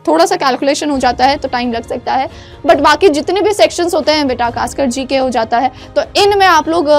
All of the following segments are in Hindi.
थोड़ा सा कैलकुलेशन हो जाता है तो टाइम लग सकता है, बट बाकी जितने भी सेक्शंस होते हैं बेटा, खासकर जीके हो जाता है, तो इनमें आप लोग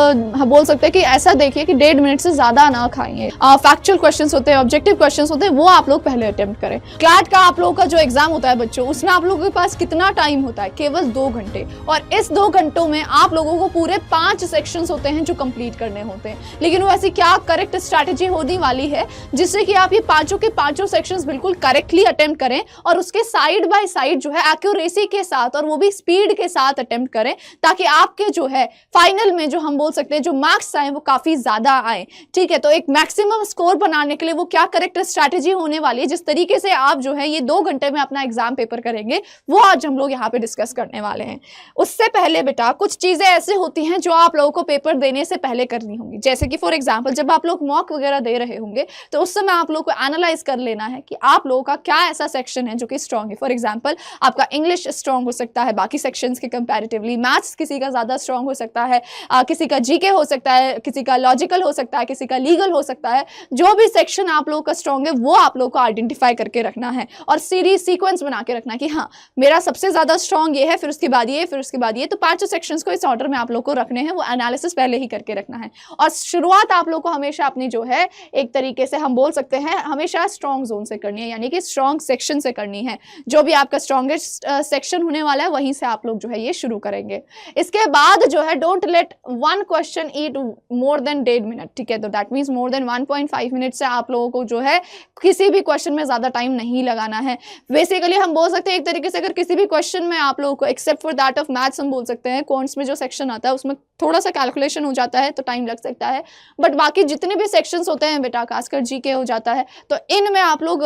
बोल सकते हैं कि ऐसा देखिए कि 1.5 मिनट से ज्यादा ना खाएंगे। फैक्चुअल क्वेश्चंस होते हैं, ऑब्जेक्टिव क्वेश्चंस होते हैं, वो आप लोग पहले अटेम्प्ट करें। क्लैट का आप लोगों का जो एग्जाम होता है बच्चों, उसमें आप लोगों के पास कितना टाइम होता है? केवल 2 घंटे, और इस 2 घंटों में आप लोगों को पूरे 5 सेक्शंस होते हैं जो कंप्लीट करने होते हैं। लेकिन वो ऐसी क्या करेक्ट स्ट्रैटेजी होने वाली है जिससे कि आप ये पांचों के पांचों सेक्शंस बिल्कुल करेक्टली अटेम्प्ट करें और उसके साइड बाय साइड जो है एक्यूरेसी के साथ और वो भी स्पीड के साथ अटेम्प्ट करें, ताकि आपके जो है फाइनल में जो हम बोल सकते हैं जो मार्क्स आए वो काफी ज्यादा आए। ठीक है, तो एक मैक्सिमम स्कोर बनाने के लिए वो क्या करेक्ट स्ट्रैटेजी होने वाली है, जिस तरीके से आप जो है ये 2 घंटे में अपना एग्जाम पेपर करेंगे, वो आज हम लोग यहाँ पे डिस्कस करने वाले हैं। उससे पहले बेटा कुछ चीजें ऐसी होती हैं जो आप लोगों को पेपर देने से पहले करनी होंगी, जैसे कि फॉर एग्जाम्पल जब आप लोग मॉक वगैरह दे रहे होंगे तो उस समय आप लोग को एनालाइज कर लेना है कि आप लोगों का क्या ऐसा सेक्शन है जो कि स्ट्रांग है। फॉर एग्जाम्पल आपका इंग्लिश स्ट्रांग हो सकता है बाकी सेक्शंस के कंपैरेटिवली, मैथ्स किसी का ज्यादा स्ट्रांग हो सकता है, किसी का जीके हो सकता है, किसी का लॉजिकल हो सकता है, किसी का लीगल हो सकता है। जो भी सेक्शन आप लोगों का स्ट्रांग है वो आप लोगों को आइडेंटिफाई करके रखना है और सीरीज सीक्वेंस बना के रखना है कि हाँ मेरा सबसे ज्यादा स्ट्रांग ये है, फिर उसके बाद ये, फिर उसके बाद ये। तो 5 सेक्शंस को इस ऑर्डर में आप लोग को रखने हैं, वो एनालिसिस पहले ही करके रखना है। और शुरुआत आप लोग को हमेशा अपनी जो है एक तरीके से हम बोल सकते हैं हमेशा स्ट्रांग जोन से करनी है, यानी कि स्ट्रांग सेक्शन से करनी है। जो भी आपका स्ट्रांगेस्ट सेक्शन होने वाला है वहीं से आप लोग जो है ये शुरू करेंगे। इसके बाद जो है don't let one question eat more than 1.5 minute. ठीक है, तो that means more than 1.5 minute से आप लोगों को जो है किसी भी क्वेश्चन में ज्यादा टाइम नहीं लगाना है। बेसिकली हम बोल सकते हैं एक तरीके से अगर किसी भी क्वेश्चन में आप लोगों को except for that of maths हम बोल सकते हैं क्वांट्स में जो सेक्शन आता है उसमें थोड़ा सा कैलकुलेशन हो जाता है तो टाइम लग सकता है, बट बाकी जितने भी सेक्शंस होते हैं बेटा, खासकर जीके हो जाता है, तो इनमें आप लोग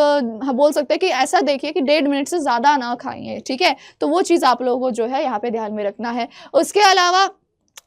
बोल सकते हैं कि ऐसा देखिए कि 1.5 मिनट से ज्यादा ना खाएंगे। ठीक है, तो वो चीज आप लोगों को जो है यहाँ पे ध्यान में रखना है। उसके अलावा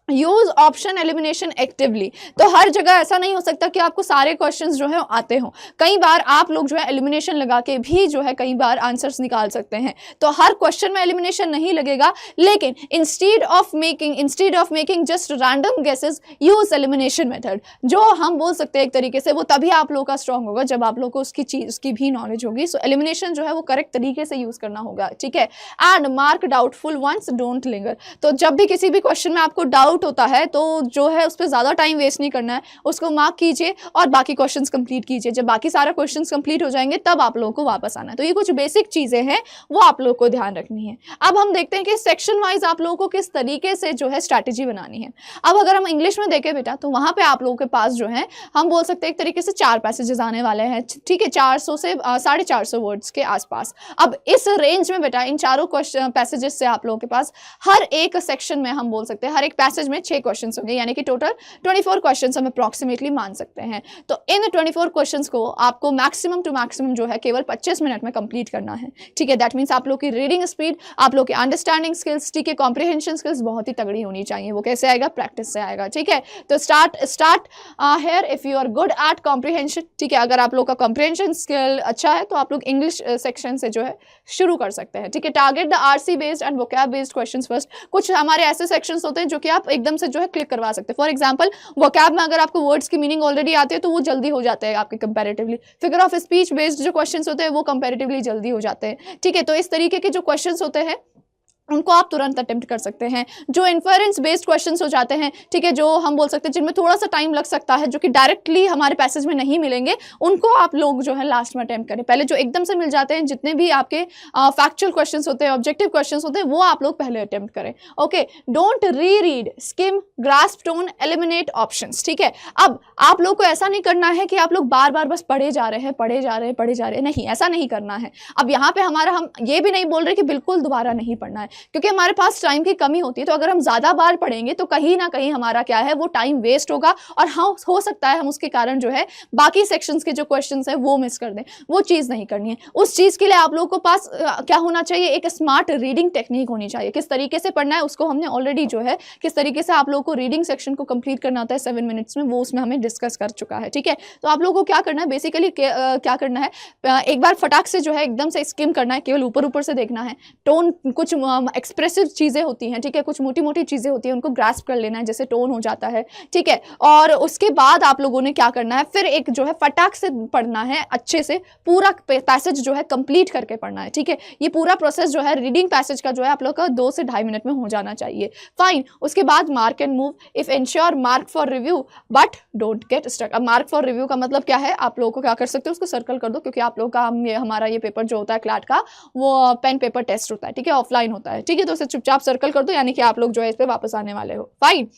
यूज ऑप्शन एलिमिनेशन एक्टिवली। तो हर जगह ऐसा नहीं हो सकता कि आपको सारे क्वेश्चंस जो है आते हों। कई बार आप लोग जो है एलिमिनेशन लगा के भी जो है कई बार आंसर्स निकाल सकते हैं। तो हर क्वेश्चन में एलिमिनेशन नहीं लगेगा, लेकिन instead of making just random guesses use elimination method. जो हम बोल सकते हैं एक तरीके से वो तभी आप लोग का स्ट्रांग होगा जब आप लोग को उसकी भी नॉलेज होगी। सो एलिमिनेशन जो है वो करेक्ट तरीके से यूज करना होगा। ठीक है, and mark doubtful ones, don't linger. तो जब भी किसी भी क्वेश्चन में आपको डाउट होता है तो जो है उस पर ज्यादा टाइम वेस्ट नहीं करना है, उसको मार्क कीजिए और बाकी क्वेश्चंस कंप्लीट कीजिए। जब बाकी सारा क्वेश्चंस कंप्लीट हो जाएंगे तब आप लोगों को वापस आना है। तो ये कुछ बेसिक चीजें हैं वो आप लोगों को ध्यान रखनी है। अब हम देखते हैं कि सेक्शन वाइज आप लोगों को किस तरीके से जो है स्ट्रैटेजी बनानी है। अब अगर हम इंग्लिश में देखें बेटा तो वहां पे आप लोगों के पास जो है हम बोल सकते हैं एक तरीके से 4 पैसेजेस आने वाले हैं। ठीक है, 400 से 450 वर्ड्स के आसपास। अब इस रेंज में बेटा इन चारों पैसेजेस से आप लोगों के पास हर एक सेक्शन में हम बोल सकते हैं हर एक पैसेज में 6 क्वेश्चंस होंगे, यानी कि टोटल 24 क्वेश्चंस हम अप्रॉक्सीमेटली मान सकते हैं। तो इन 24 क्वेश्चंस को आपको मैक्सिमम टू मैक्सिमम जो है केवल 25 मिनट में कंप्लीट करना है। ठीक है, दैट मींस आप लोग की रीडिंग स्पीड, आप लोग की अंडरस्टैंडिंग स्किल्स, ठीक है, कॉम्प्रिहेंशन स्किल्स बहुत ही तगड़ी होनी चाहिए। वो कैसे आएगा? प्रैक्टिस से आएगा। ठीक है, तो start here if you are good at comprehension. ठीक है, अगर आप लोग का कॉम्प्रिहेंशन स्किल अच्छा है तो आप लोग इंग्लिश सेक्शन से जो है शुरू कर सकते हैं। ठीक है, target the RC based and vocab based questions first. कुछ हमारे ऐसे सेक्शंस होते हैं जो कि आप एकदम से जो है क्लिक करवा सकते हैं। फॉर एग्जांपल वोकैब में अगर आपको वर्ड्स की मीनिंग ऑलरेडी आती है तो वो जल्दी हो जाते हैं आपके comparatively. Figure of speech based जो क्वेश्चंस होते हैं वो कंपैरेटिवली जल्दी हो जाते हैं। ठीक है, तो इस तरीके के जो क्वेश्चंस होते हैं उनको आप तुरंत अटेम्प्ट कर सकते हैं। जो इन्फरेंस बेस्ड क्वेश्चंस हो जाते हैं, ठीक है, जो हम बोल सकते हैं जिनमें थोड़ा सा टाइम लग सकता है, जो कि डायरेक्टली हमारे पैसेज में नहीं मिलेंगे, उनको आप लोग जो है लास्ट में अटेम्प्ट करें। पहले जो एकदम से मिल जाते हैं, जितने भी आपके फैक्चुअल क्वेश्चंस होते हैं, ऑब्जेक्टिव क्वेश्चंस होते हैं, वो आप लोग पहले अटेम्प्ट करें। Okay, don't read, scheme, grasp tone, eliminate options. ठीक है, अब आप लोग को ऐसा नहीं करना है कि आप लोग बार बार बस पढ़े जा रहे हैं, नहीं, ऐसा नहीं करना है। अब यहाँ पे हम ये भी नहीं बोल रहे कि बिल्कुल दोबारा नहीं पढ़ना है, क्योंकि हमारे पास टाइम की कमी होती है। तो अगर हम ज्यादा बार पढ़ेंगे तो कहीं ना कहीं हमारा क्या है वो टाइम वेस्ट होगा, और हाँ हो सकता है हम उसके कारण जो है बाकी सेक्शंस के जो क्वेश्चंस है वो मिस कर दें। वो चीज नहीं करनी है। उस चीज के लिए आप लोगों के पास क्या होना चाहिए? एक स्मार्ट रीडिंग टेक्निक होनी चाहिए। किस तरीके से पढ़ना है उसको हमने ऑलरेडी जो है किस तरीके से आप लोगों को रीडिंग सेक्शन को कंप्लीट करना होता है 7 मिनट्स में, वो उसमें हमें डिस्कस कर चुका है। ठीक है, तो आप लोगों को क्या करना है, बेसिकली क्या करना है, एक बार फटाक से जो है एकदम से स्किम करना है, केवल ऊपर ऊपर से देखना है। टोन कुछ एक्सप्रेसिव चीज़ें होती हैं, ठीक है, कुछ मोटी मोटी चीज़ें होती हैं, उनको ग्रास्प कर लेना है, जैसे टोन हो जाता है, ठीक है। और उसके बाद आप लोगों ने क्या करना है, फिर एक जो है फटाक से पढ़ना है, अच्छे से पूरा पैसेज जो है कंप्लीट करके पढ़ना है, ठीक है। ये पूरा प्रोसेस जो है रीडिंग पैसेज का जो है आप लोग का 2 से 2.5 मिनट में हो जाना चाहिए, फाइन। उसके बाद mark and move, if unsure mark for review but don't get stuck. अब मार्क फॉर रिव्यू का मतलब क्या है, आप लोगों को क्या कर सकते हो, उसको सर्कल कर दो, क्योंकि आप लोगों का हमारा ये पेपर जो होता है क्लैट का, वो पेन पेपर टेस्ट होता है, ठीक है, ऑफलाइन होता है, ठीक है। तो उसे चुपचाप सर्कल कर दो, यानी कि आप लोग जो है इस पे वापस आने वाले हो, फाइन।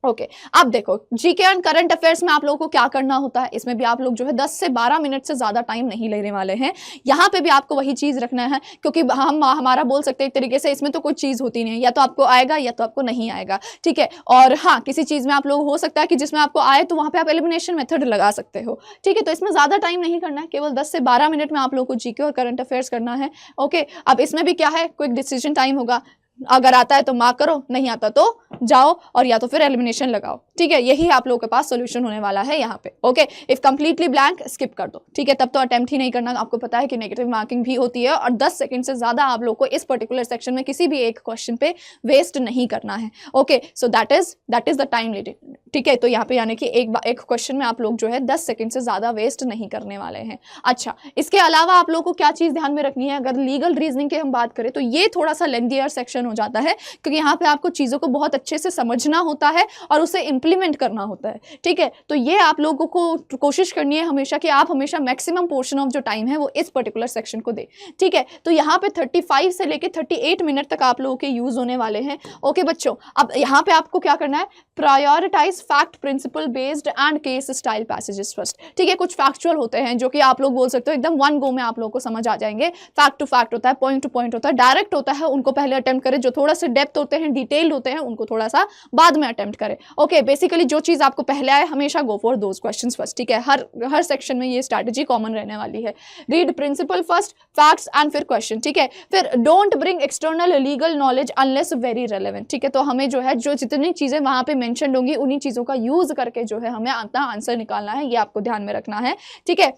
ओके अब देखो जीके एंड करंट अफेयर्स में आप लोगों को क्या करना होता है, इसमें भी आप लोग जो है 10 से 12 मिनट से ज़्यादा टाइम नहीं लेने वाले हैं। यहाँ पे भी आपको वही चीज़ रखना है, क्योंकि हम हमारा बोल सकते हैं एक तरीके से, इसमें तो कोई चीज़ होती नहीं है, या तो आपको आएगा या तो आपको नहीं आएगा, ठीक है। और हाँ, किसी चीज़ में आप लोग हो सकता है कि जिसमें आपको आए तो वहाँ पे आप एलिमिनेशन मेथड लगा सकते हो, ठीक है। तो इसमें ज़्यादा टाइम नहीं करना है, केवल 10 से 12 मिनट में आप लोग को जीके और करंट अफेयर्स करना है। ओके अब इसमें भी क्या है, क्विक डिसीजन टाइम होगा, अगर आता है तो मार्क करो, नहीं आता तो जाओ और या तो फिर एलिमिनेशन लगाओ, ठीक है। यही आप लोगों के पास सोल्यूशन होने वाला है यहाँ पे। Okay if completely blank skip कर दो, ठीक है, तब तो अटेम्प्ट ही नहीं करना। आपको पता है कि नेगेटिव मार्किंग भी होती है और 10 सेकंड से ज़्यादा आप लोग को इस पर्टिकुलर सेक्शन में किसी भी एक क्वेश्चन पे वेस्ट नहीं करना है। Okay so that is the time limit, ठीक है। तो यहाँ पे यानी कि एक क्वेश्चन में आप लोग जो है 10 सेकंड से ज़्यादा वेस्ट नहीं करने वाले हैं। अच्छा इसके अलावा आप लोग को क्या चीज़ ध्यान में रखनी है, अगर लीगल रीजनिंग की हम बात करें तो ये थोड़ा सा लेंथियर सेक्शन हो जाता है, क्योंकि यहाँ पे आपको चीज़ों को बहुत अच्छे से समझना होता है और उसे इंप्लीमेंट करना होता है, ठीक है। तो ये आप लोगों को कोशिश करनी है हमेशा कि आप हमेशा मैक्सिमम पोर्शन ऑफ जो टाइम है वो इस पर्टिकुलर सेक्शन को दे, ठीक है। तो यहाँ पे 35 से लेके 38 मिनट तक आप लोगों के यूज होने वाले हैं। ओके बच्चों अब यहाँ पे आपको क्या करना है, prioritise fact principle based and case style passages first, ठीक है। कुछ फैक्चुअल होते हैं जो कि आप लोग बोल सकते हो एकदम वन गो में आप लोगों को समझ आ जाएंगे, फैक्ट टू फैक्ट होता है, पॉइंट टू पॉइंट होता है, डायरेक्ट होता है, उनको पहले अटेम्प्ट करें, जो थोड़ा सा डेप्थ होते हैं, डिटेल्ड होते हैं, उनको थोड़ा सा बाद में अटेम्प्ट करें। ओके बेसिकली जो चीज़ आपको पहले आए हमेशा go for those questions first, ठीक है। हर सेक्शन में ये स्ट्रैटेजी कॉमन रहने वाली है। Read principle first, facts and फिर क्वेश्चन, ठीक है। फिर don't bring external legal knowledge unless very relevant, ठीक है। तो हमें जो है जो जितनी चीज़ें वहाँ पे मेंशन होंगी उन्हीं चीज़ों का यूज करके जो है हमें अपना आंसर निकालना है, ये आपको ध्यान में रखना है, ठीक है।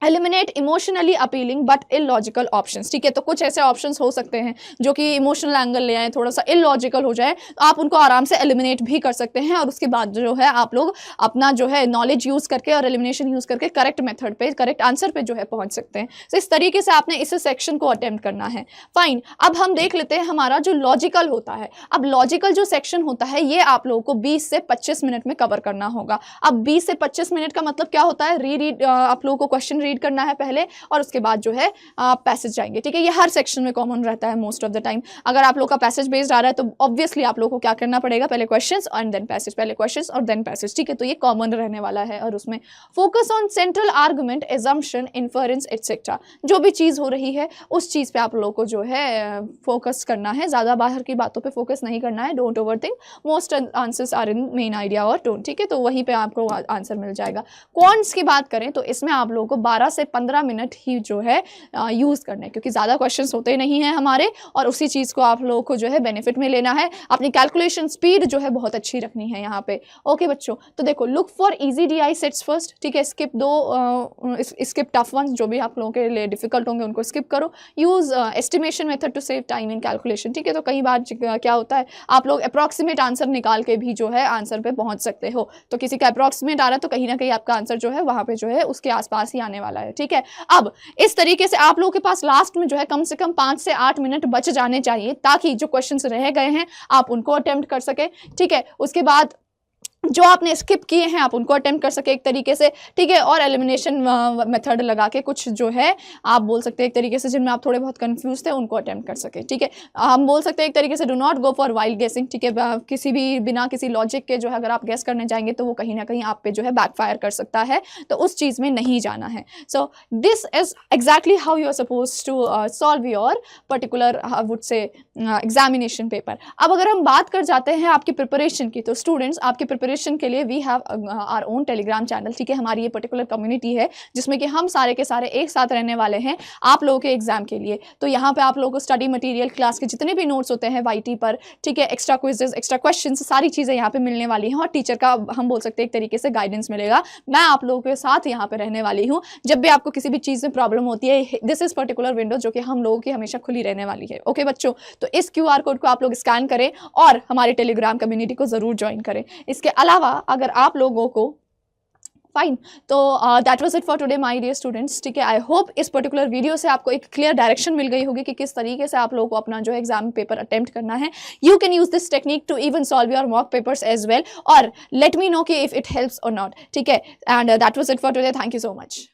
Eliminate emotionally appealing but illogical options, ठीक है। तो कुछ ऐसे ऑप्शंस हो सकते हैं जो कि इमोशनल एंगल ले आए, थोड़ा सा इलॉजिकल हो जाए, तो आप उनको आराम से एलिमिनेट भी कर सकते हैं और उसके बाद जो है आप लोग अपना जो है नॉलेज यूज़ करके और एलिमिनेशन यूज़ करके करेक्ट मेथड पे, करेक्ट आंसर पे जो है पहुंच सकते हैं। तो इस तरीके से आपने इस सेक्शन को अटेम्प्ट करना है, फाइन। अब हम देख लेते हैं हमारा जो लॉजिकल होता है। अब लॉजिकल जो सेक्शन होता है ये आप लोगों को 20 से 25 मिनट में कवर करना होगा। अब 20 से 25 मिनट का मतलब क्या होता है, आप लोगों को क्वेश्चन रीड करना है पहले और उसके बाद जो है पैसेज जाएंगे, ठीक है। ये हर सेक्शन में कॉमन रहता है मोस्ट ऑफ द टाइम। अगर आप लोग का पैसेज बेस्ड आ रहा है तो ऑब्वियसली आप लोगों को क्या करना पड़ेगा, पहले क्वेश्चंस एंड देन पैसेज, पहले क्वेश्चंस और देन पैसेज, ठीक है। तो ये कॉमन रहने वाला है और उसमें focus on central argument, assumption, inference etcetera, जो भी चीज़ हो रही है उस चीज़ पे आप लोगों को जो है फोकस करना है, ज़्यादा बाहर की बातों पे फोकस नहीं करना है। Don't over think, most answers are in main idea और टोन, ठीक है। तो वहीं पे आपको आंसर मिल जाएगा। क्वांट्स की बात करें तो इसमें आप लोगों को 12 से 15 मिनट ही जो है यूज़ करना है, क्योंकि ज़्यादा क्वेश्चंस होते नहीं हैं हमारे और उसी चीज़ को आप लोगों को जो है बेनिफिट में लेना है। अपनी कैलकुलेशन स्पीड जो है बहुत अच्छी रखनी है यहाँ पे। ओके बच्चों तो देखो, look for easy DI sets first, ठीक है। स्किप स्किप टफ वंस, जो भी आप लोगों के लिए डिफिकल्ट होंगे उनको स्किप करो। Use estimation method to save time in calculation, ठीक है। तो कई बार क्या होता है, आप लोग अप्रॉक्सीमेट आंसर निकाल के भी जो है आंसर पे पहुंच सकते हो। तो किसी का अप्रॉक्सीमेट आ रहा है तो कहीं ना कहीं आपका आंसर जो है वहाँ पे जो है उसके आसपास ही आने वाला है, ठीक है। अब इस तरीके से आप लोगों के पास लास्ट में जो है कम से कम 5 से 8 मिनट बच जाने चाहिए, ताकि जो क्वेश्चंस रह गए हैं आप उनको अटेम्प्ट कर सके, ठीक है। उसके बाद जो आपने स्किप किए हैं आप उनको अटेम्प्ट कर सके एक तरीके से, ठीक है। और एलिमिनेशन मेथड लगा के कुछ जो है आप बोल सकते हैं एक तरीके से जिनमें आप थोड़े बहुत कंफ्यूज थे उनको अटेम्प्ट कर सके, ठीक है। हम बोल सकते हैं एक तरीके से do not go for wild गेसिंग, ठीक है। किसी भी बिना किसी लॉजिक के जो है अगर आप गेस करने जाएंगे तो वो कहीं ना कहीं आप पे जो है बैकफायर कर सकता है, तो उस चीज़ में नहीं जाना है। So this is exactly how you are suppose to solve your particular I would say examination paper. अब अगर हम बात कर जाते हैं आपकी प्रिपरेशन की, तो स्टूडेंट्स आपकी प्रिपरेशन प्रिपरेशन के लिए we have our own Telegram channel, ठीक है, हमारी ये पर्टिकुलर कम्युनिटी है जिसमें कि हम सारे के सारे एक साथ रहने वाले हैं आप लोगों के एग्जाम के लिए। तो यहाँ पे आप लोगों को स्टडी मटेरियल, क्लास के जितने भी नोट्स होते हैं YT पर, ठीक है, एक्स्ट्रा क्विजेस, एक्स्ट्रा क्वेश्चंस, सारी चीज़ें यहाँ पे मिलने वाली हैं और टीचर का हम बोल सकते हैं एक तरीके से गाइडेंस मिलेगा। मैं आप लोगों के साथ यहाँ पे रहने वाली हूँ। जब भी आपको किसी भी चीज़ में प्रॉब्लम होती है, दिस इज पर्टिकुलर विंडो जो कि हम लोगों की हमेशा खुली रहने वाली है। ओके बच्चों, तो इस QR कोड को आप लोग स्कैन करें और हमारे टेलीग्राम कम्युनिटी को ज़रूर ज्वाइन करें। इसके अलावा अगर आप लोगों को फाइन, तो that was it for today my dear students, ठीक है। आई होप इस पर्टिकुलर वीडियो से आपको एक क्लियर डायरेक्शन मिल गई होगी कि किस तरीके से आप लोगों को अपना जो एग्जाम पेपर अटेम्प्ट करना है। You can use this technique to even solve your mock papers as well, और लेट मी नो कि इफ इट हेल्प्स और नॉट, ठीक है। And that was it for today, thank you so much.